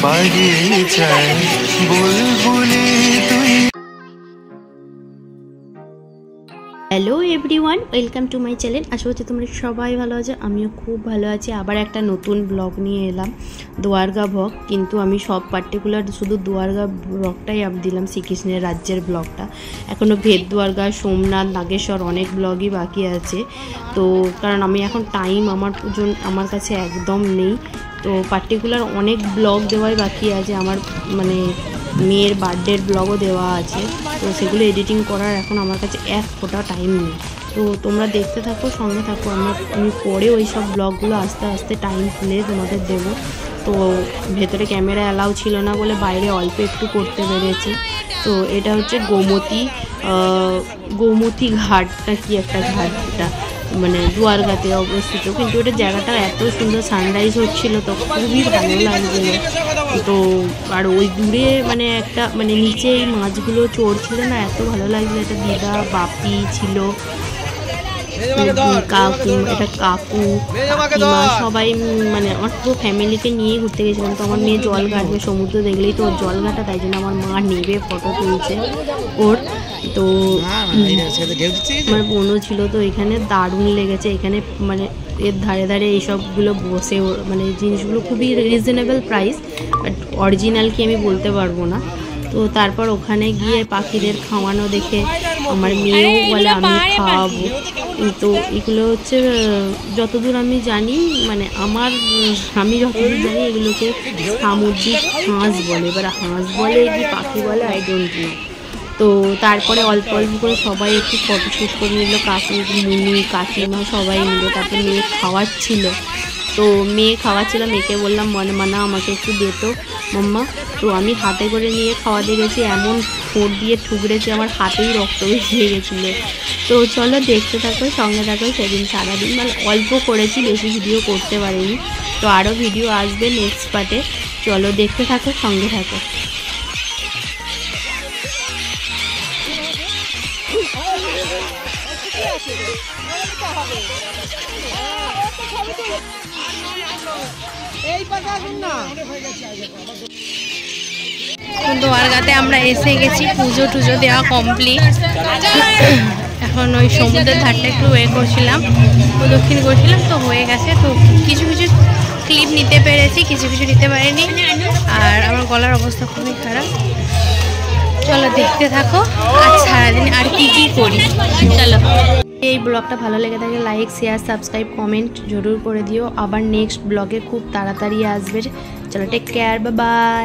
পালিয়ে যায় বুলবুলি তুই। Hello everyone, welcome to my channel. আশা করছি তোমরা সবাই ভালো আছো, আমিও খুব ভালো আছি। আবার একটা নতুন ব্লগ নিয়ে এলাম, দুয়ারগা ব্লগ। কিন্তু আমি সব পার্টিকুলার শুধু দুয়ারগা ব্লগটাই আপ দিলাম, শ্রীকৃষ্ণের রাজ্যের ব্লগটা। এখনও ভেদ দুয়ারগা, সোমনাথ, নাগেশ্বর অনেক ব্লগই বাকি আছে। তো কারণ আমি এখন টাইম আমার কাছে একদম নেই, তো পার্টিকুলার অনেক ব্লগ দেওয়াই বাকি আছে। আমার মানে মেয়ের বার্থডের ব্লগও দেওয়া আছে, তো সেগুলো এডিটিং করার এখন আমার কাছে এক ফোঁটা টাইম নেই। তো তোমরা দেখতে থাকো, সঙ্গে থাকো। আমি পরে ওই সব ব্লগগুলো আস্তে আস্তে টাইম পেলে তোমাদের দেবো। তো ভেতরে ক্যামেরা অ্যালাউ ছিল না বলে বাইরে অল্প একটু করতে পেরেছি। তো এটা হচ্ছে গোমতী ঘাটটা, কি একটা ঘাট, এটা মানে দুয়ারগাতে অবস্থিত। কিন্তু ওটা জায়গাটা এত সুন্দর, সানরাইজ হচ্ছিল তো খুবই ভালো লাগছিল। তো আর ওই দূরে মানে একটা মানে নিচে এই মাছগুলো চড়ছিল না, এত ভালো লাগছিল। একটা দিদা বাপি ছিল, কাকু কাকিমা সবাই, মানে আমার পুরো ফ্যামিলিকে নিয়ে ঘুরতে গেছিলাম। তো আমার মেয়ে জল ঘাটবে, সমুদ্র দেখলেই তো ওর জল ঘাটা, তাই জন্য আমার মা নেবে, ফটো তুলছে ওর। তো আমার বোনও ছিল, তো এখানে দারুণ লেগেছে। এখানে মানে এর ধারে ধারে এইসবগুলো বসে, মানে জিনিসগুলো খুবই রিজনেবল প্রাইস, বাট অরিজিনাল কি আমি বলতে পারবো না। তো তারপর ওখানে গিয়ে পাখিদের খাওয়ানো দেখে আমার মেয়েও বলে আমি খাওয়াবো। তো এগুলো হচ্ছে যতদূর আমি জানি, মানে আমি যতদূর জানি এগুলোকে সামুদ্রিক হাঁস বলে। এবার হাঁস বলে কি পাখি বলে আই ডোন্ট নো। তো তারপরে অল্প অল্প করে সবাই একটু ফটোশ্যুট করে নিল, মুনি কাকিমা সবাই মিলে। তারপর মেয়ে খাওয়াচ্ছিল, তো মেয়ে খাওয়াচ্ছিল, মেয়েকে বললাম মানা আমাকে একটু দে তো মাম্মা। তো আমি হাতে করে নিয়ে খাওয়াতে গেছি, এমন ঠোঁট দিয়ে ঠুকরেছি আমার হাতেই রক্ত বেরিয়ে গেছিলো। তো চলো দেখতে থাকো, সঙ্গে থাকো। সেদিন সারাদিন মানে অল্প করেছি, বেশি ভিডিও করতে পারিনি। তো আরও ভিডিও আসবে নেক্সট পার্টে, চলো দেখতে থাকো, সঙ্গে থাকো। দুয়ারগাতে আমরা এসে গেছি, পুজো টুজো দেওয়া কমপ্লিট। এখন ওই সমুদ্রের ধারটা একটু করছিলাম, প্রদক্ষিণ করছিলাম, তো হয়ে গেছে। তো কিছু কিছু ক্লিপ নিতে পেরেছি, কিছু কিছু নিতে পারিনি। আর আমার গলার অবস্থা খুবই খারাপ। চলো দেখতে থাকো আর সারাদিন আর কি কি করি। চলো, এই ব্লগটা ভালো লেগে থাকে লাইক, শেয়ার, সাবস্ক্রাইব, কমেন্ট জরুর করে দিও। আবার নেক্সট ব্লগে খুব তাড়াতাড়ি আসবে। চলো, টেক কেয়ার, বাই বাই।